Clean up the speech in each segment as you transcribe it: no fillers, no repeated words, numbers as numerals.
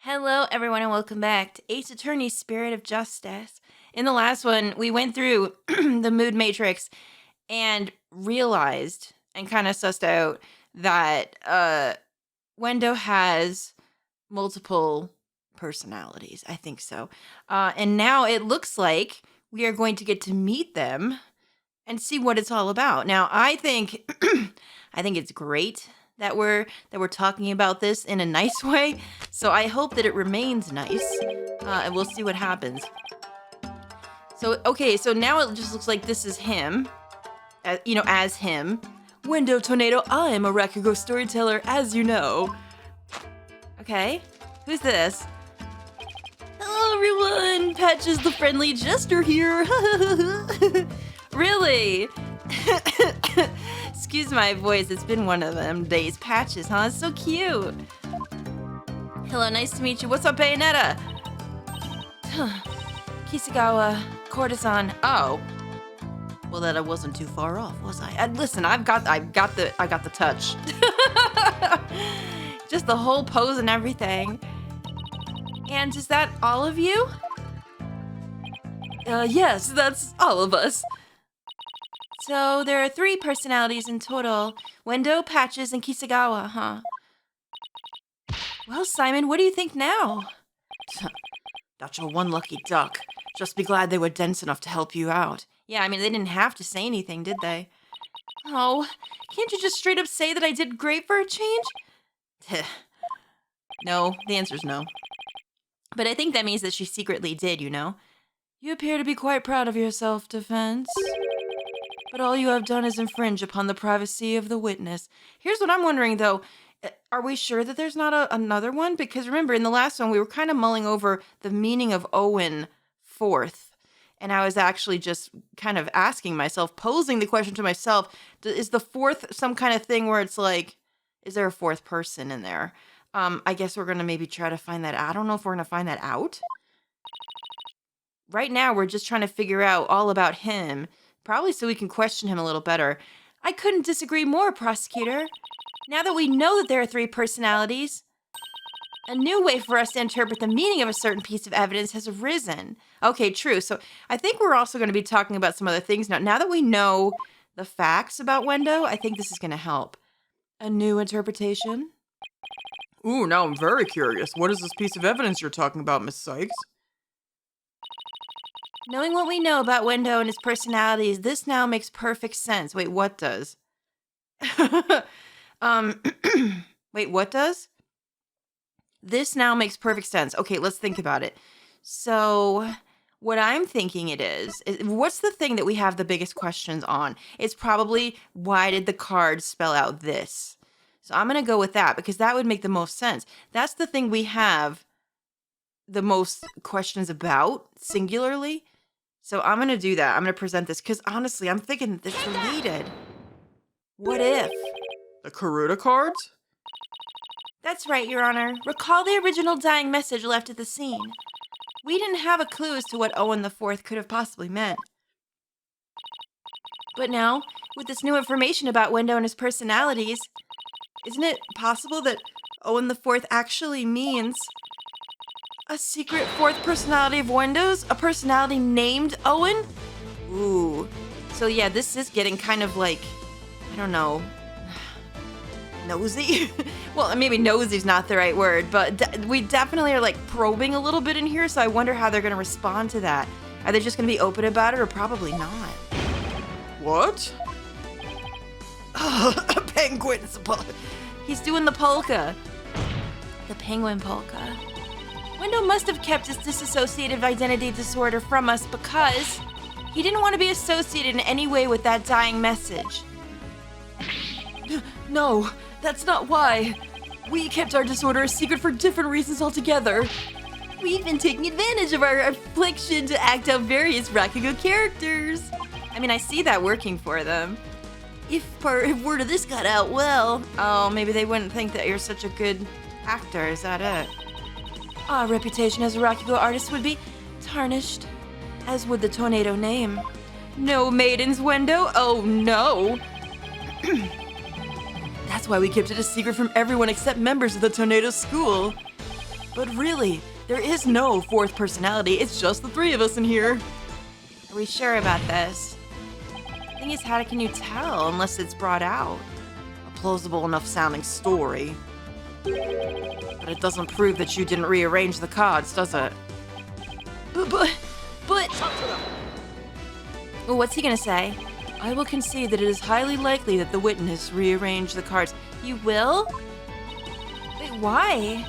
Hello, everyone, and welcome back to Ace Attorney Spirit of Justice. In the last one, we went through the mood matrix and realized and kind of sussed out that Wendo has multiple personalities. I think so. And now it looks like we are going to get to meet them and see what it's all about. Now, I think I think it's great that we're talking about this in a nice way. So I hope that it remains nice, and we'll see what happens. So okay, so now it just looks like this is him, as him. Wendo Tornado, I am a Rakugo storyteller, as you know. Okay, who's this? Hello everyone, Patches the friendly jester here. Really? Excuse my voice, it's been one of them days. Patches, huh? It's so cute. Hello, nice to meet you. What's up, Bayonetta? Kisagawa, courtesan. Oh. Well, that I wasn't too far off, was I? Listen, I've got the touch. Just the whole pose and everything. And is that all of you? Yes, that's all of us. So there are 3 personalities in total. Wendo, Patches, and Kisagawa, huh? Well, Simon, what do you think now? That's your one lucky duck. Just be glad they were dense enough to help you out. Yeah, I mean, they didn't have to say anything, did they? Oh, can't you just straight up say that I did great for a change? No, the answer's no. But I think that means that she secretly did, you know? You appear to be quite proud of your self-defense. But all you have done is infringe upon the privacy of the witness. Here's what I'm wondering, though. Are we sure that there's not another one? Because remember, in the last one, we were kind of mulling over the meaning of Owen fourth. And I was actually just kind of asking myself, posing the question to myself, is the fourth some kind of thing where it's like, is there a fourth person in there? I guess we're going to maybe try to find that out. I don't know if we're going to find that out. Right now, we're just trying to figure out all about him. Probably so we can question him a little better. I couldn't disagree more, prosecutor. Now that we know that there are 3 personalities, a new way for us to interpret the meaning of a certain piece of evidence has arisen. Okay, true. So I think we're also going to be talking about some other things now. Now that we know the facts about Wendo, I think this is going to help. A new interpretation? Ooh, now I'm very curious. What is this piece of evidence you're talking about, Miss Sykes? Knowing what we know about Wendo and his personalities, this now makes perfect sense. Wait, what does? Wait, what does? This now makes perfect sense. Okay, let's think about it. So, what I'm thinking it is what's the thing that we have the biggest questions on? It's probably, why did the card spell out this? So I'm going to go with that because that would make the most sense. That's the thing we have the most questions about, singularly. So I'm going to do that. I'm going to present this because honestly, I'm thinking that it's related. What if? The Karuta cards? That's right, Your Honor. Recall the original dying message left at the scene. We didn't have a clue as to what Owen the Fourth could have possibly meant. But now, with this new information about Wendo and his personalities, isn't it possible that Owen the Fourth actually means a secret 4th personality of Wendo's? A personality named Owen? Ooh. So yeah, this is getting kind of like, I don't know, nosy? Well, maybe nosy's not the right word, but we definitely are like probing a little bit in here, so I wonder how they're going to respond to that. Are they just going to be open about it, or probably not? What? Penguins. He's doing the polka. The penguin polka. Wendo must have kept his dissociative identity disorder from us because he didn't want to be associated in any way with that dying message. No, that's not why. We kept our disorder a secret for different reasons altogether. We've been taking advantage of our affliction to act out various Rakugo characters. I mean, I see that working for them. If word of this got out, well, oh, maybe they wouldn't think that you're such a good actor. Is that it? Our reputation as a Rakugo artist would be tarnished, as would the tornado name. No maidens, Wendo? Oh, no. That's why we kept it a secret from everyone except members of the tornado school. But really, there is no fourth personality. It's just the three of us in here. Are we sure about this? The thing is, how can you tell unless it's brought out? A plausible enough sounding story. But it doesn't prove that you didn't rearrange the cards, does it? But... Well, what's he gonna say? I will concede that it is highly likely that the witness rearranged the cards. You will? Wait, why?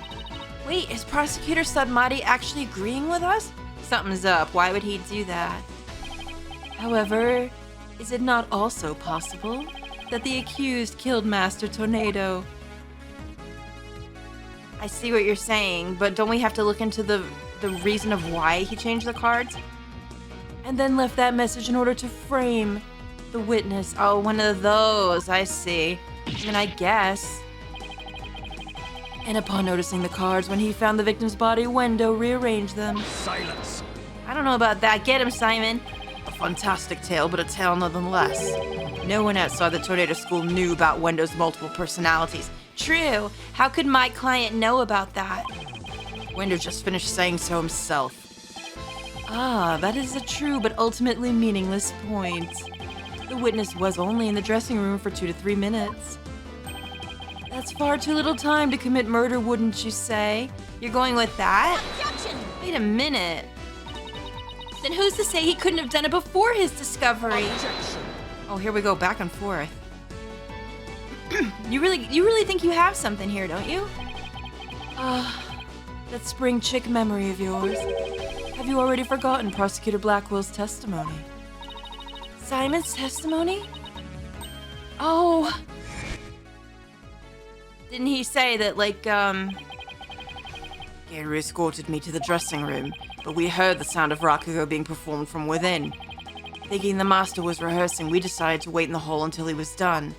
Wait, is Prosecutor Sadmati actually agreeing with us? Something's up. Why would he do that? However, is it not also possible that the accused killed Master Tornado? I see what you're saying, but don't we have to look into the reason of why he changed the cards? And then left that message in order to frame the witness. Oh, one of those. I see. I mean, I guess. And upon noticing the cards, when he found the victim's body, Wendo rearranged them. Silence. I don't know about that. Get him, Simon. A fantastic tale, but a tale nonetheless. No one outside the Tornado School knew about Wendo's multiple personalities. True. How could my client know about that? Wendo just finished saying so himself. Ah, that is a true but ultimately meaningless point. The witness was only in the dressing room for 2 to 3 minutes. That's far too little time to commit murder, wouldn't you say? You're going with that? Objection! Wait a minute. Then who's to say he couldn't have done it before his discovery? Objection. Oh, here we go, back and forth. You really think you have something here, don't you? That spring chick memory of yours. Have you already forgotten Prosecutor Blackwell's testimony? Simon's testimony? Oh. Didn't he say that, like, Gary escorted me to the dressing room, but we heard the sound of Rakugo being performed from within. Thinking the master was rehearsing, we decided to wait in the hall until he was done.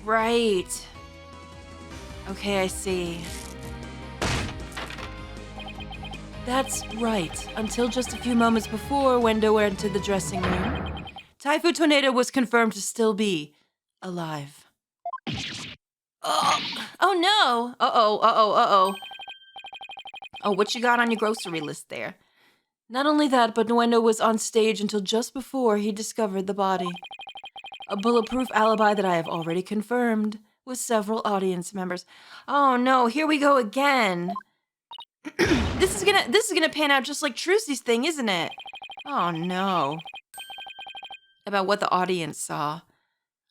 right. Okay, I see. That's right. Until just a few moments before Wendo entered the dressing room, Typhoon Tornado was confirmed to still be alive. Oh no! Uh-oh. Oh, what you got on your grocery list there? Not only that, but Wendo was on stage until just before he discovered the body. A bulletproof alibi that I have already confirmed with several audience members. Oh no, here we go again. This is gonna pan out just like Trucy's thing, isn't it? Oh no. About what the audience saw.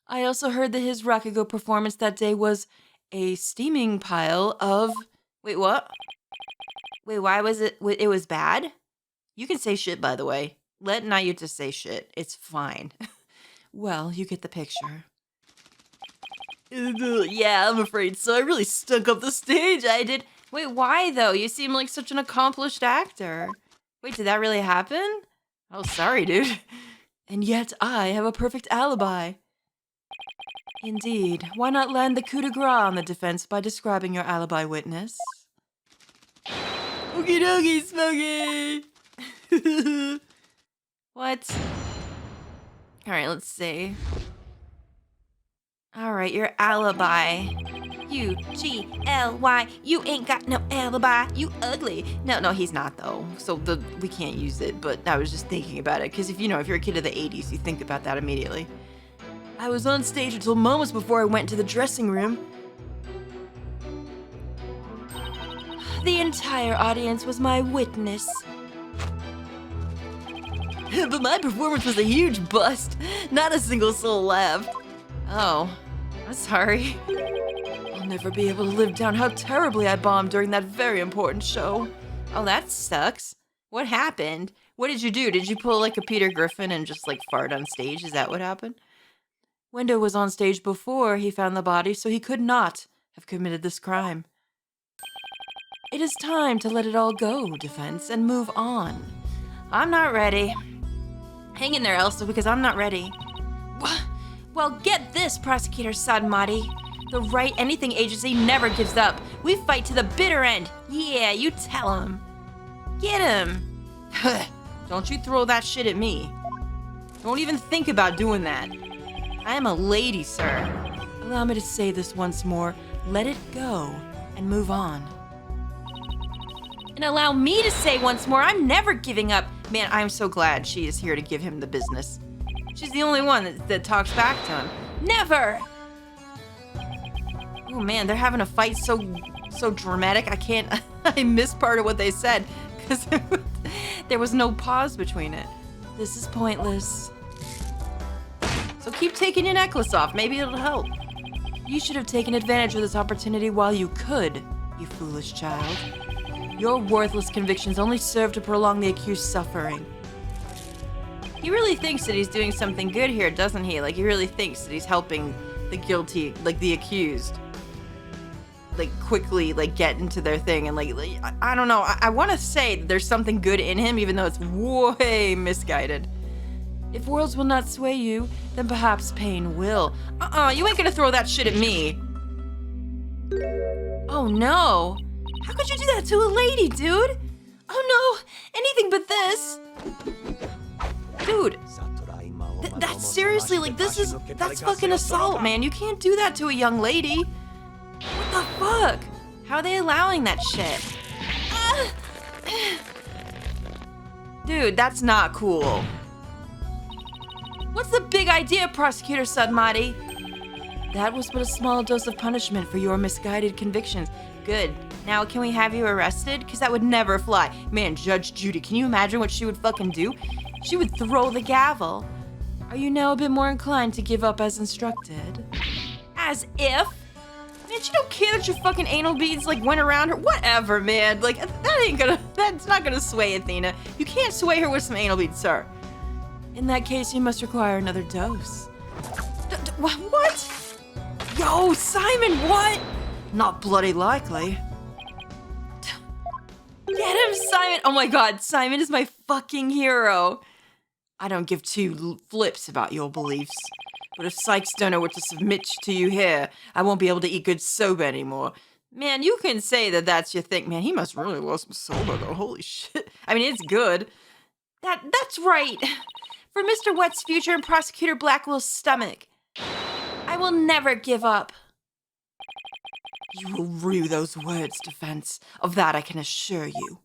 I also heard that his Rakugo performance that day was a steaming pile of... Wait, what? Wait, why was it? It was bad? You can say shit, by the way. Let Nayuta say shit. It's fine. Well, you get the picture. Yeah, I'm afraid so. I really stunk up the stage. I did. Wait, why though? You seem like such an accomplished actor. Wait, did that really happen? Oh, sorry, dude. And yet I have a perfect alibi. Indeed. Why not land the coup de grace on the defense by describing your alibi witness? Okie dokie, Smokey! What? Alright, let's see. Alright, your alibi. U-G-L-Y. You ain't got no alibi. You ugly. No, he's not, though. So we can't use it, but I was just thinking about it. Because if you're a kid of the 80s, you think about that immediately. I was on stage until moments before I went to the dressing room. The entire audience was my witness. But my performance was a huge bust. Not a single soul laughed. Oh, I'm sorry. I'll never be able to live down how terribly I bombed during that very important show. Oh, that sucks. What happened? What did you do? Did you pull like a Peter Griffin and just like fart on stage? Is that what happened? Wendo was on stage before he found the body, so he could not have committed this crime. It is time to let it all go, defense, and move on. I'm not ready. Hang in there, Elsa, because I'm not ready. Well, get this, Prosecutor Sadmati. The Right Anything Agency never gives up. We fight to the bitter end. Yeah, you tell him. Get him. Don't you throw that shit at me. Don't even think about doing that. I am a lady, sir. Allow me to say this once more. Let it go and move on. And allow me to say once more, I'm never giving up. Man, I'm so glad she is here to give him the business. She's the only one that talks back to him. Never! Oh man, they're having a fight so dramatic. I can't, I missed part of what they said because there was no pause between it. This is pointless. So keep taking your necklace off. Maybe it'll help. You should have taken advantage of this opportunity while you could, you foolish child. Your worthless convictions only serve to prolong the accused's suffering. He really thinks that he's doing something good here, doesn't he? Like, he really thinks that he's helping the guilty, like, the accused. Like, quickly, like, get into their thing. And, like I don't know. I want to say that there's something good in him, even though it's way misguided. If worlds will not sway you, then perhaps pain will. You ain't gonna throw that shit at me. Oh, no. How could you do that to a lady, dude? Oh, no. Anything but this. Dude. That's seriously, like, that's fucking assault, man. You can't do that to a young lady. What the fuck? How are they allowing that shit? Dude, that's not cool. What's the big idea, Prosecutor Sudmati? That was but a small dose of punishment for your misguided convictions. Good. Now, can we have you arrested? Because that would never fly. Man, Judge Judy, can you imagine what she would fucking do? She would throw the gavel. Are you now a bit more inclined to give up as instructed? As if? Man, she don't care that your fucking anal beads, like, went around her. Whatever, man. Like, that's not gonna sway Athena. You can't sway her with some anal beads, sir. In that case, you must require another dose. What? Yo, Simon, what? Not bloody likely. Get him, Simon. Oh my god, Simon is my fucking hero. I don't give two flips about your beliefs. But if Sykes don't know what to submit to you here, I won't be able to eat good soba anymore. Man, you can say that that's your thing. Man, he must really love some soba, though. Holy shit. I mean, it's good. That's right. For Mr. Wet's future and Prosecutor Blackwell's stomach. I will never give up. You will rue those words, defense. Of that I can assure you.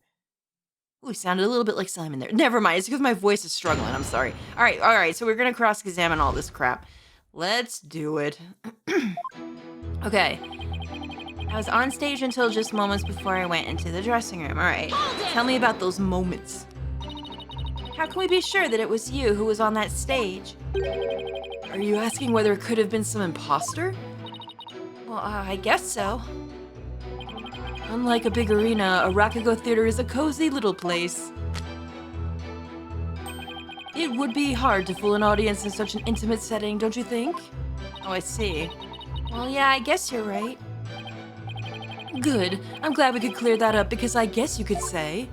Ooh, sounded a little bit like Simon there. Never mind, it's because my voice is struggling. I'm sorry. All right, so we're going to cross-examine all this crap. Let's do it. Okay. I was on stage until just moments before I went into the dressing room. All right. Tell me about those moments. How can we be sure that it was you who was on that stage? Are you asking whether it could have been some imposter? Well, I guess so. Unlike a big arena, a Rakugo theater is a cozy little place. It would be hard to fool an audience in such an intimate setting, don't you think? Oh, I see. Well, yeah, I guess you're right. Good. I'm glad we could clear that up because I guess you could say.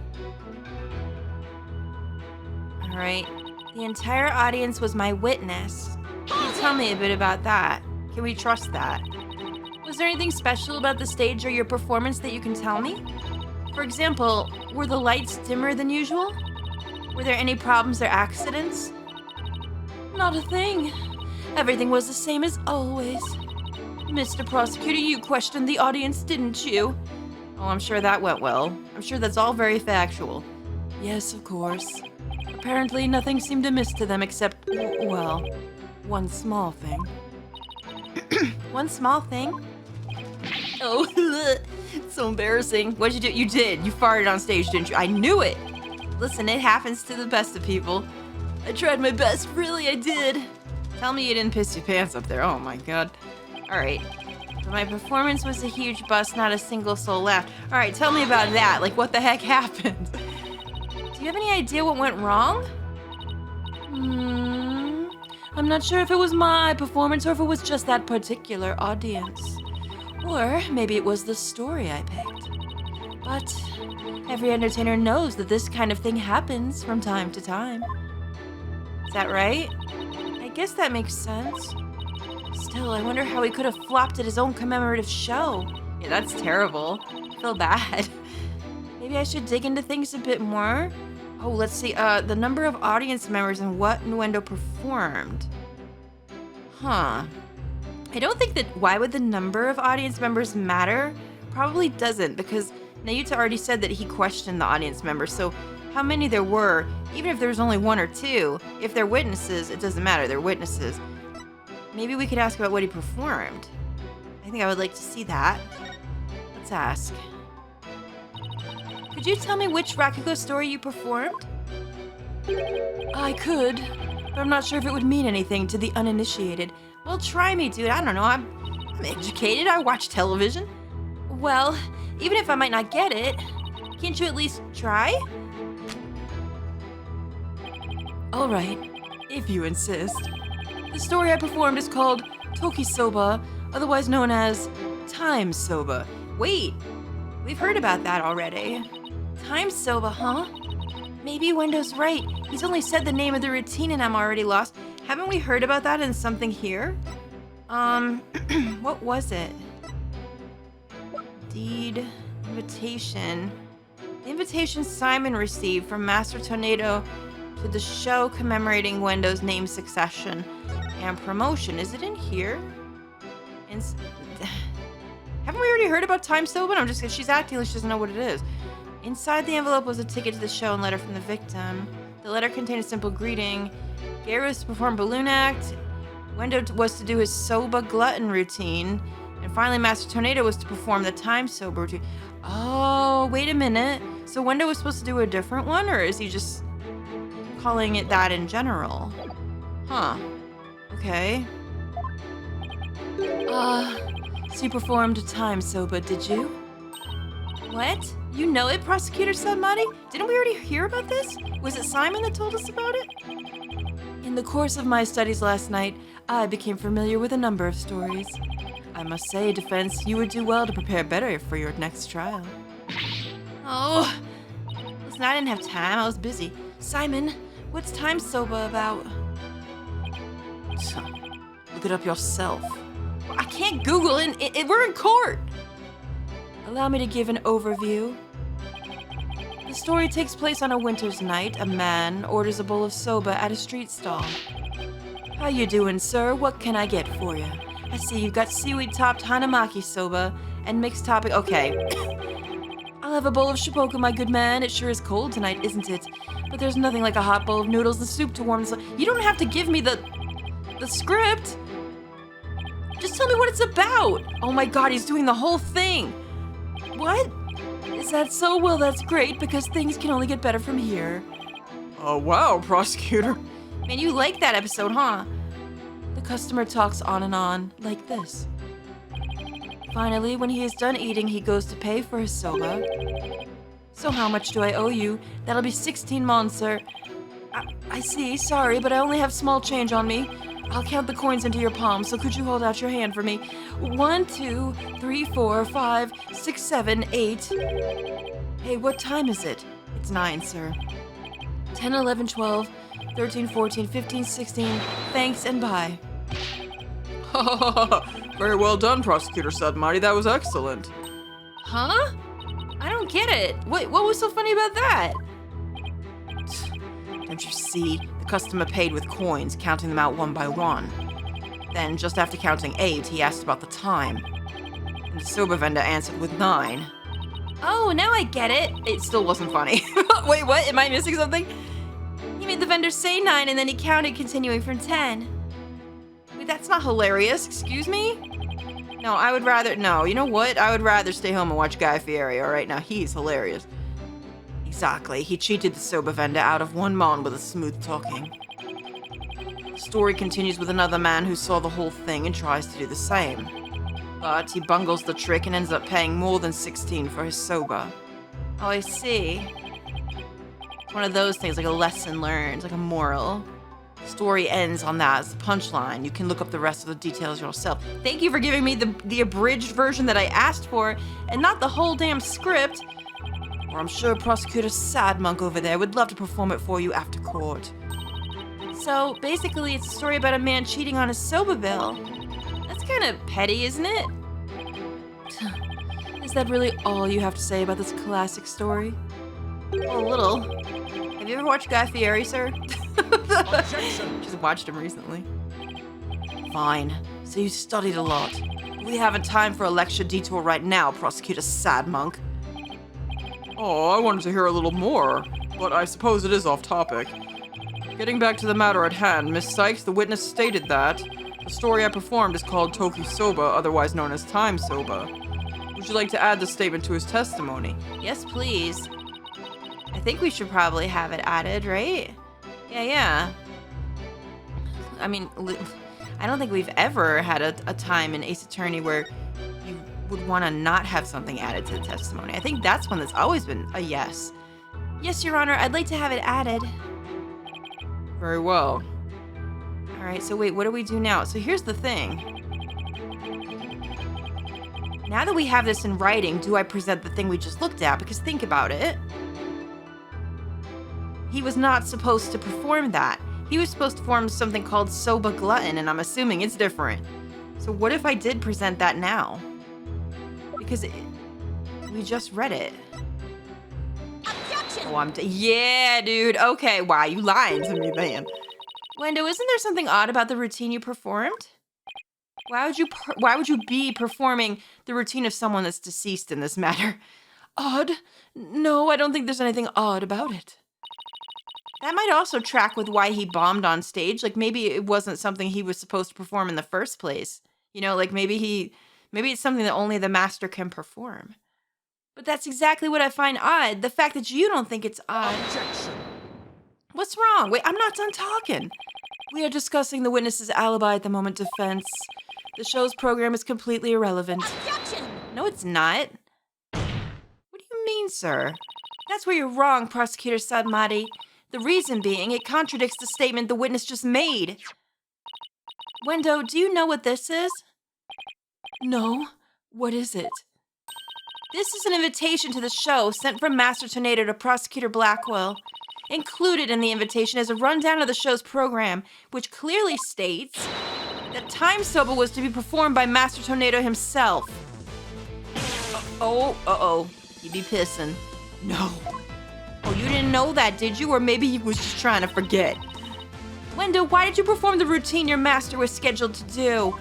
All right. The entire audience was my witness. Can you tell me a bit about that? Can we trust that? Was there anything special about the stage or your performance that you can tell me? For example, were the lights dimmer than usual? Were there any problems or accidents? Not a thing. Everything was the same as always. Mr. Prosecutor, you questioned the audience, didn't you? Oh, I'm sure that went well. I'm sure that's all very factual. Yes, of course. Apparently, nothing seemed amiss to them except, well, one small thing. One small thing? Oh, it's so embarrassing. What'd you do? You did. You farted on stage, didn't you? I knew it. Listen, it happens to the best of people. I tried my best. Really, I did. Tell me you didn't piss your pants up there. Oh, my God. All right. But my performance was a huge bust. Not a single soul laughed. All right, tell me about that. Like, what the heck happened? Do you have any idea what went wrong? I'm not sure if it was my performance or if it was just that particular audience. Or maybe it was the story I picked. But every entertainer knows that this kind of thing happens from time to time. Is that right? I guess that makes sense. Still, I wonder how he could have flopped at his own commemorative show. Yeah, that's terrible. I feel bad. Maybe I should dig into things a bit more. Oh, let's see. The number of audience members and what innuendo performed. Huh. I don't think that. Why would the number of audience members matter? Probably doesn't, because Nayuta already said that he questioned the audience members, so how many there were, even if there's only one or two, if they're witnesses, it doesn't matter, they're witnesses. Maybe we could ask about what he performed. I think I would like to see that. Let's ask. Could you tell me which Rakugo story you performed? I could, but I'm not sure if it would mean anything to the uninitiated. Well, try me, dude. I don't know. I'm educated. I watch television. Well, even if I might not get it, can't you at least try? All right, if you insist. The story I performed is called Tokisoba, otherwise known as Time Soba. Wait, we've heard about that already. Time Soba, huh? Maybe Wendo's right. He's only said the name of the routine and I'm already lost. Haven't we heard about that in something here? What was it? Deed, invitation. The invitation Simon received from Master Tornado to the show commemorating Wendo's name succession and promotion. Is it in here? Haven't we already heard about Time Soba? I'm just, she's acting like she doesn't know what it is. Inside the envelope was a ticket to the show and letter from the victim. The letter contained a simple greeting. Gary was to perform balloon act. Wendo was to do his Soba glutton routine. And finally, Master Tornado was to perform the Time Soba routine. Oh, wait a minute. So Wendo was supposed to do a different one, or is he just calling it that in general? Huh. Okay. So you performed Time Soba, did you? What? You know it, Prosecutor Sabmati? Didn't we already hear about this? Was it Simon that told us about it? In the course of my studies last night, I became familiar with a number of stories. I must say, Defense, you would do well to prepare better for your next trial. Oh, listen, I didn't have time. I was busy. Simon, what's Time Soba about? Look it up yourself. I can't Google it. We're in court. Allow me to give an overview. The story takes place on a winter's night. A man orders a bowl of soba at a street stall. How you doing, sir? What can I get for you? I see you've got seaweed-topped Hanamaki soba and mixed topping. Okay. I'll have a bowl of shipoka, my good man. It sure is cold tonight, isn't it? But there's nothing like a hot bowl of noodles and soup to warm the... You don't have to give me the script. Just tell me what it's about. Oh my god, he's doing the whole thing. What? Is that so? Well, that's great, because things can only get better from here. Oh, wow, Prosecutor. Man, you like that episode, huh? The customer talks on and on, like this. Finally, when he is done eating, he goes to pay for his soba. So how much do I owe you? That'll be 16 mon, sir. I see, sorry, but I only have small change on me. I'll count the coins into your palm, so could you hold out your hand for me? 1, 2, 3, 4, 5, 6, 7, 8. Hey, what time is it? It's 9, sir. 10, 11, 12, 13, 14, 15, 16. Thanks and bye. Very well done, Prosecutor Sudmati. That was excellent. Huh? I don't get it. What was so funny about that? Don't you see? The customer paid with coins, counting them out one by one. Then, just after counting 8, he asked about the time. And the soba vendor answered with 9. Oh, now I get it. It still wasn't funny. Wait, what? Am I missing something? He made the vendor say 9 and then he counted continuing from 10. Wait, that's not hilarious. Excuse me? No, I would rather... No, you know what? I would rather stay home and watch Guy Fieri, alright? Now, he's hilarious. Exactly. He cheated the soba vendor out of 1 mon with a smooth talking. The story continues with another man who saw the whole thing and tries to do the same. But he bungles the trick and ends up paying more than 16 for his soba. Oh, I see. It's one of those things, like a lesson learned, like a moral. The story ends on that as the punchline. You can look up the rest of the details yourself. Thank you for giving me the abridged version that I asked for, and not the whole damn script. Or I'm sure Prosecutor Sadmonk over there would love to perform it for you after court. So, basically, it's a story about a man cheating on his soba bill. That's kind of petty, isn't it? Is that really all you have to say about this classic story? Well, a little. Have you ever watched Guy Fieri, sir? Just watched him recently. Fine. So you studied a lot. We haven't time for a lecture detour right now, Prosecutor Sadmonk. Oh, I wanted to hear a little more, but I suppose it is off topic. Getting back to the matter at hand, Miss Sykes, the witness stated that the story I performed is called Toki Soba, otherwise known as Time Soba. Would you like to add the statement to his testimony? Yes, please. I think we should probably have it added, right? Yeah. I mean, I don't think we've ever had a time in Ace Attorney where you would want to not have something added to the testimony. I think that's one that's always been a yes. Yes, Your Honor, I'd like to have it added. Very well. All right, so wait, what do we do now? So here's the thing. Now that we have this in writing, do I present the thing we just looked at? Because think about it. He was not supposed to perform that. He was supposed to perform something called Soba Glutton, and I'm assuming it's different. So what if I did present that now? Because we just read it. Objection! Oh, yeah, dude. Okay, wow, you lying to me, man. Wendo, isn't there something odd about the routine you performed? Why would you be performing the routine of someone that's deceased in this matter? Odd? No, I don't think there's anything odd about it. That might also track with why he bombed on stage. Like maybe it wasn't something he was supposed to perform in the first place. You know, like maybe it's something that only the master can perform. But that's exactly what I find odd. The fact that you don't think it's odd. Objection! What's wrong? Wait, I'm not done talking. We are discussing the witness's alibi at the moment, defense. The show's program is completely irrelevant. Objection! No, it's not. What do you mean, sir? That's where you're wrong, Prosecutor Sadmati. The reason being, it contradicts the statement the witness just made. Wendo, do you know what this is? No. What is it? This is an invitation to the show sent from Master Tornado to Prosecutor Blackwell. Included in the invitation is a rundown of the show's program, which clearly states that Time Soba was to be performed by Master Tornado himself. Uh-oh. He'd be pissing. No. Oh, you didn't know that, did you? Or maybe he was just trying to forget. Wendo, why did you perform the routine your master was scheduled to do?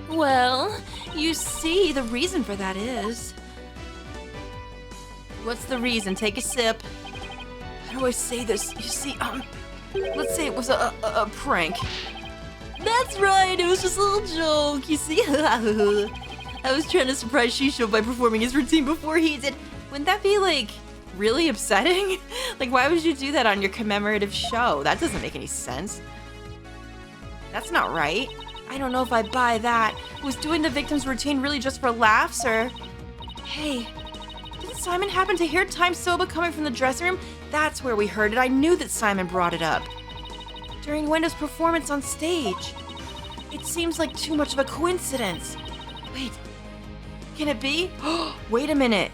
Well, you see, the reason for that is... What's the reason? Take a sip. How do I say this? You see, let's say it was a prank. That's right, it was just a little joke, you see? I was trying to surprise Shisho by performing his routine before he did. Wouldn't that be, like, really upsetting? Like, why would you do that on your commemorative show? That doesn't make any sense. That's not right. I don't know if I buy that. Was doing the victim's routine really just for laughs, or... Hey, didn't Simon happen to hear Time Soba coming from the dressing room? That's where we heard it. I knew that Simon brought it up. During Wendo's performance on stage. It seems like too much of a coincidence. Wait, can it be? Wait a minute.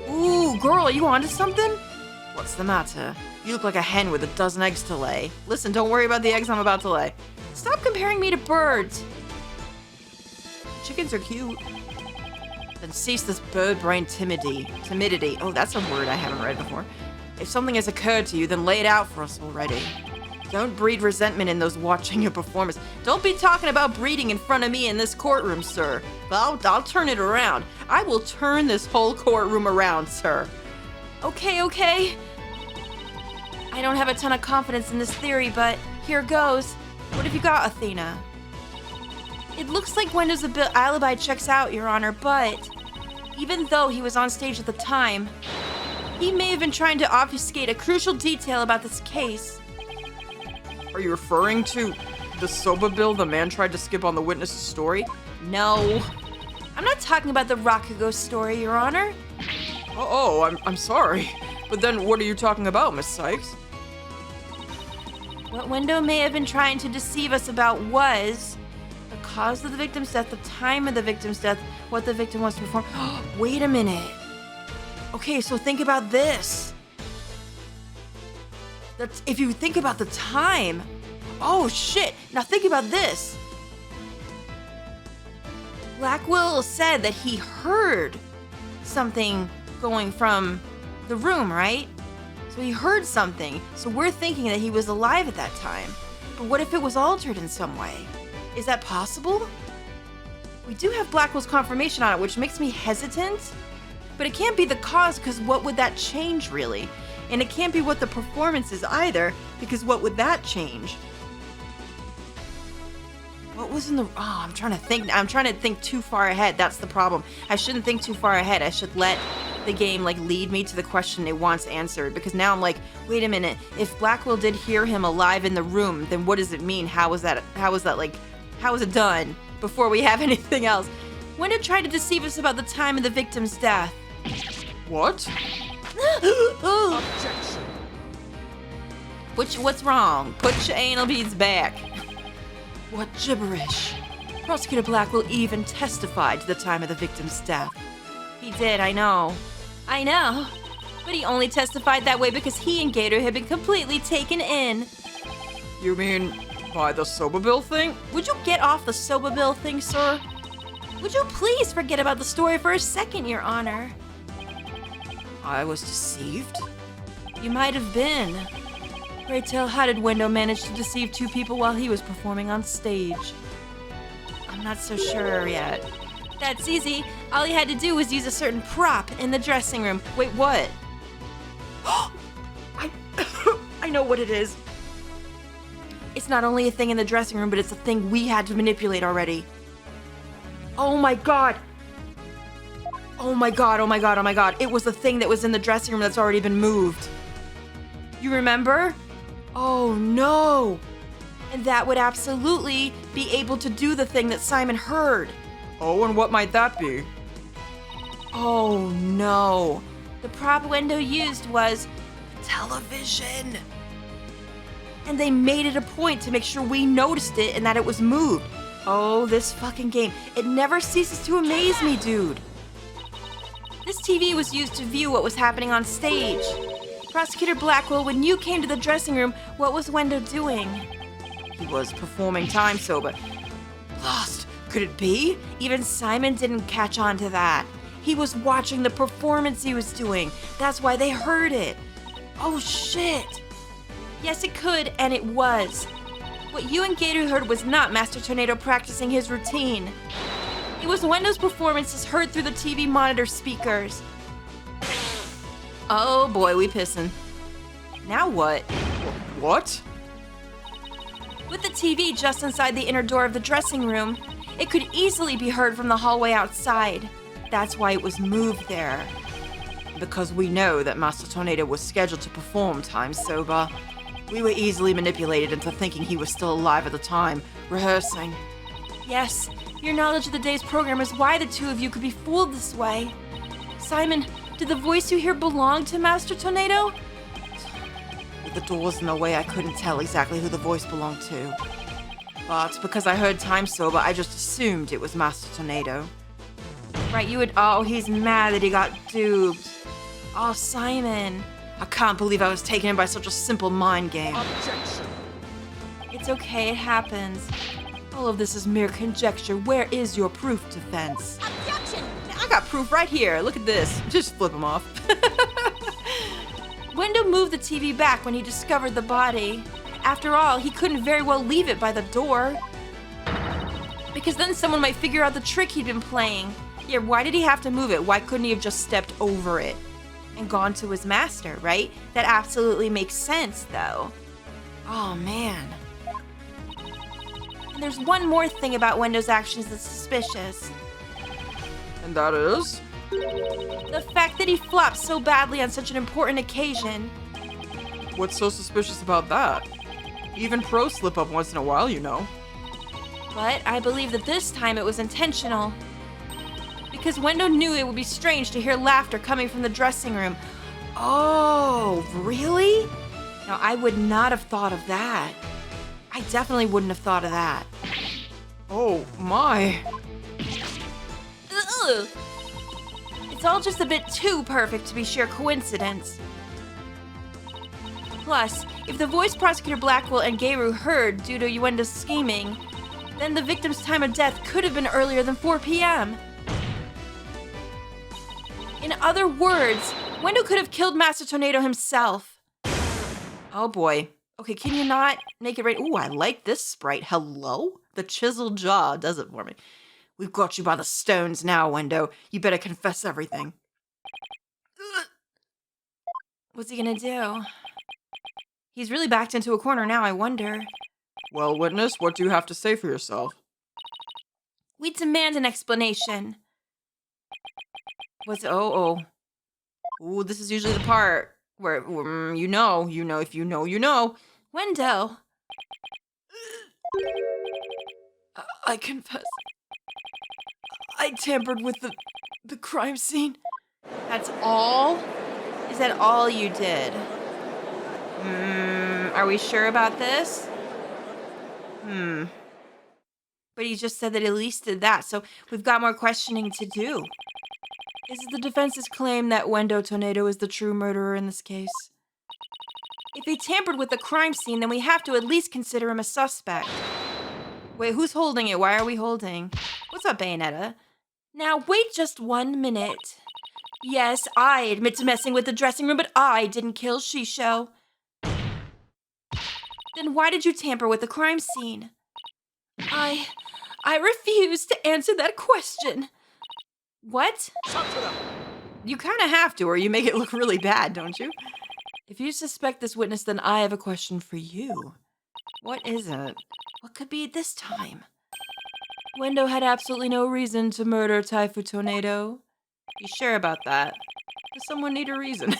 Ooh, girl, are you onto something? What's the matter? You look like a hen with a dozen eggs to lay. Listen, don't worry about the eggs I'm about to lay. Stop comparing me to birds. Chickens are cute. Then cease this bird brain timidity. Oh, that's a word I haven't read before. If something has occurred to you, then lay it out for us already. Don't breed resentment in those watching your performance. Don't be talking about breeding in front of me in this courtroom, sir. I'll turn it around. I will turn this whole courtroom around, sir. Okay. I don't have a ton of confidence in this theory, but here goes. What have you got, Athena? It looks like Wendo's alibi checks out, Your Honor, but even though he was on stage at the time, he may have been trying to obfuscate a crucial detail about this case. Are you referring to the Soba bill the man tried to skip on the witness's story? No. I'm not talking about the Rakugo story, Your Honor. I'm sorry. But then what are you talking about, Miss Sykes? What Wendo may have been trying to deceive us about was the cause of the victim's death, the time of the victim's death, what the victim wants to perform. Wait a minute. Okay, so think about this. If you think about the time. Oh, shit. Now think about this. Blackwell said that he heard something going from the room, right? So he heard something. So we're thinking that he was alive at that time. But what if it was altered in some way? Is that possible? We do have Blackwell's confirmation on it, which makes me hesitant. But it can't be the cause, because what would that change, really? And it can't be what the performance is either, because what would that change? What was in the... Oh, I'm trying to think. I'm trying to think too far ahead. That's the problem. I shouldn't think too far ahead. I should let the game, like, lead me to the question it wants answered. Because now I'm like, wait a minute. If Blackwell did hear him alive in the room, then what does it mean? How was that, like... How was it done? Before we have anything else. Wendo tried to deceive us about the time of the victim's death. What? Objection. What's wrong? Put your anal beads back. What gibberish. Prosecutor Blackwell even testified to the time of the victim's death. He did, I know. I know. But he only testified that way because he and Gator had been completely taken in. You mean by the sober bill thing? Would you get off the sober bill thing, sir? Would you please forget about the story for a second, Your Honor? I was deceived? You might have been. Pray tell, how did Wendo manage to deceive two people while he was performing on stage? I'm not so sure yet. That's easy. All he had to do was use a certain prop in the dressing room. Wait, what? I know what it is. It's not only a thing in the dressing room, but it's a thing we had to manipulate already. Oh my god. Oh my god, oh my god, oh my god. It was the thing that was in the dressing room that's already been moved. You remember? Oh no. And that would absolutely be able to do the thing that Simon heard. Oh, and what might that be? Oh no. The prop Wendo used was television. And they made it a point to make sure we noticed it and that it was moved. Oh, this fucking game. It never ceases to amaze me, dude. This TV was used to view what was happening on stage. Prosecutor Blackwell, when you came to the dressing room, what was Wendo doing? He was performing time sober. Lost. Could it be? Even Simon didn't catch on to that. He was watching the performance he was doing. That's why they heard it. Oh shit. Yes, it could, and it was. What you and Gator heard was not Master Tornado practicing his routine. It was Wendo's performances heard through the TV monitor speakers. Oh boy, we pissin'. Now what? What? With the TV just inside the inner door of the dressing room, it could easily be heard from the hallway outside. That's why it was moved there. Because we know that Master Tornado was scheduled to perform time sober. We were easily manipulated into thinking he was still alive at the time, rehearsing. Yes, your knowledge of the day's program is why the two of you could be fooled this way. Simon, did the voice you hear belong to Master Tornado? With the doors in the way, I couldn't tell exactly who the voice belonged to. But because I heard time sober, I just assumed it was Master Tornado. Right, you would. Oh, he's mad that he got duped. Oh, Simon. I can't believe I was taken in by such a simple mind game. Objection. It's okay, it happens. All of this is mere conjecture. Where is your proof, defense? Objection! I got proof right here. Look at this. Just flip him off. Wendo moved the TV back when he discovered the body. After all, he couldn't very well leave it by the door. Because then someone might figure out the trick he'd been playing. Yeah, why did he have to move it? Why couldn't he have just stepped over it and gone to his master, right? That absolutely makes sense, though. Oh, man. And there's one more thing about Wendo's actions that's suspicious. And that is? The fact that he flopped so badly on such an important occasion. What's so suspicious about that? Even pros slip up once in a while, you know. But I believe that this time it was intentional. Because Wendo knew it would be strange to hear laughter coming from the dressing room. Oh, really? Now, I would not have thought of that. I definitely wouldn't have thought of that. Oh, my. Ugh. It's all just a bit too perfect to be sheer coincidence. Plus, if the voice Prosecutor Blackwell and Gayru heard due to Wendo's scheming, then the victim's time of death could have been earlier than 4 p.m. In other words, Wendo could have killed Master Tornado himself. Oh boy. Okay, can you not make it right? Ooh, I like this sprite. Hello? The chiseled jaw does it for me. We've got you by the stones now, Wendo. You better confess everything. What's he gonna do? He's really backed into a corner now, I wonder. Well, witness, what do you have to say for yourself? We demand an explanation. What's Ooh, this is usually the part where you know, if you know, you know. Wendell. I confess. I tampered with the crime scene. That's all? Is that all you did? Are we sure about this? But he just said that at least did that, so we've got more questioning to do. Is it the defense's claim that Wendo Tornado is the true murderer in this case? If he tampered with the crime scene, then we have to at least consider him a suspect. Wait, who's holding it? Why are we holding? What's up, Bayonetta? Now, wait just 1 minute. Yes, I admit to messing with the dressing room, but I didn't kill Shisho. Then why did you tamper with the crime scene? I refuse to answer that question. What? You kind of have to, or you make it look really bad, don't you? If you suspect this witness, then I have a question for you. What is it? What could be this time? Wendo had absolutely no reason to murder Taifu Tornado. You sure about that? Does someone need a reason?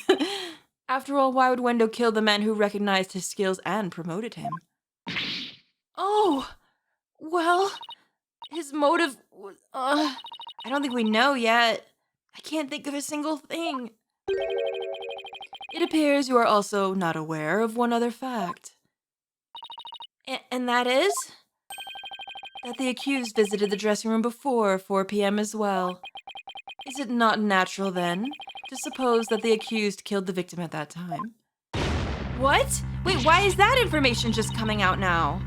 After all, why would Wendo kill the man who recognized his skills and promoted him? Oh, well, his motive was, I don't think we know yet. I can't think of a single thing. It appears you are also not aware of one other fact. And that is? That the accused visited the dressing room before 4 p.m. as well. Is it not natural, then, to suppose that the accused killed the victim at that time? What? Wait, why is that information just coming out now?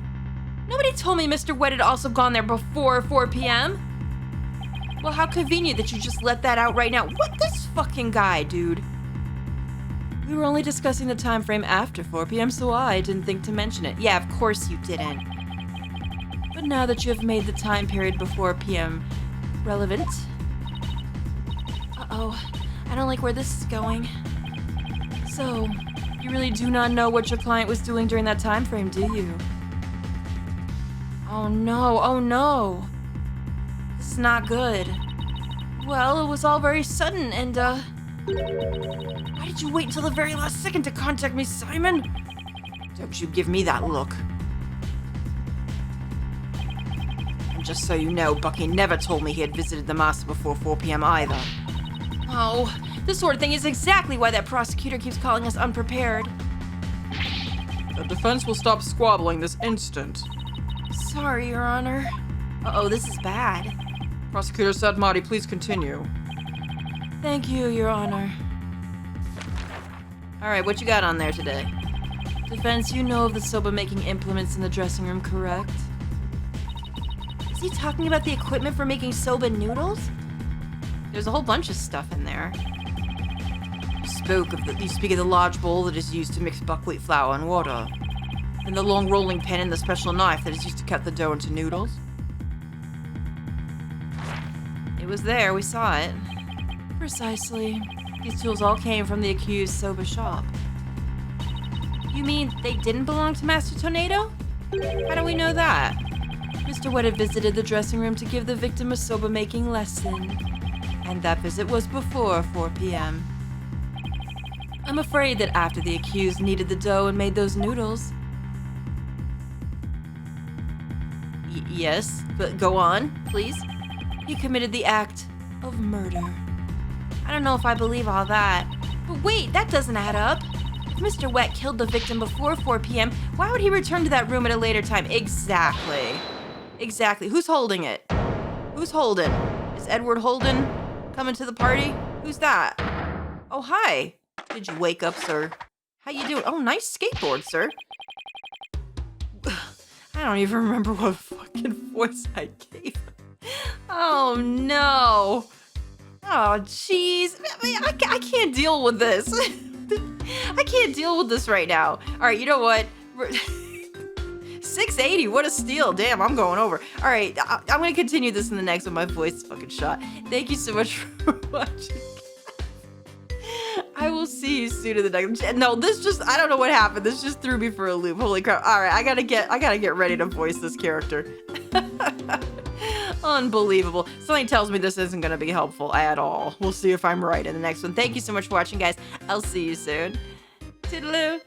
Nobody told me Mr. Wet had also gone there before 4 p.m. Well, how convenient that you just let that out right now. What this fucking guy, dude? We were only discussing the time frame after 4 p.m., so I didn't think to mention it. Yeah, of course you didn't. But now that you have made the time period before p.m. relevant... Uh-oh, I don't like where this is going. So, you really do not know what your client was doing during that time frame, do you? Oh no. This is not good. Well, it was all very sudden, and, why did you wait until the very last second to contact me, Simon? Don't you give me that look. And just so you know, Bucky never told me he had visited the master before 4 p.m. either. Oh, this sort of thing is exactly why that prosecutor keeps calling us unprepared. The defense will stop squabbling this instant. Sorry, Your Honor. Uh-oh, this is bad. Prosecutor Sadmati, please continue. Thank you, Your Honor. Alright, what you got on there today? Defense, you know of the soba-making implements in the dressing room, correct? Is he talking about the equipment for making soba noodles? There's a whole bunch of stuff in there. You speak of the large bowl that is used to mix buckwheat flour and water. And the long rolling pin and the special knife that is used to cut the dough into noodles. It was there, we saw it. Precisely. These tools all came from the accused soba shop. You mean they didn't belong to Master Tornado? How do we know that? Mr. Wet had visited the dressing room to give the victim a soba-making lesson. And that visit was before 4 p.m. I'm afraid that after the accused kneaded the dough and made those noodles... Yes, but go on, please. He committed the act of murder. I don't know if I believe all that. But wait, that doesn't add up. If Mr. Wet killed the victim before 4 p.m., why would he return to that room at a later time? Exactly. Who's holding it? Who's Holden? Is Edward Holden coming to the party? Who's that? Oh, hi. Did you wake up, sir? How you doing? Oh, nice skateboard, sir. I don't even remember what fucking voice I gave. Oh, no. Oh, jeez. I can't deal with this. I can't deal with this right now. All right, you know what? 680, what a steal. Damn, I'm going over. All right, I'm going to continue this in the next one. My voice is fucking shot. Thank you so much for watching. I will We'll see you soon in the next. No, this just, I don't know what happened. This just threw me for a loop. Holy crap. All right, I gotta get ready to voice this character. Unbelievable. Something tells me this isn't gonna be helpful at all. We'll see if I'm right in the next one. Thank you so much for watching, guys. I'll see you soon. Toodaloo.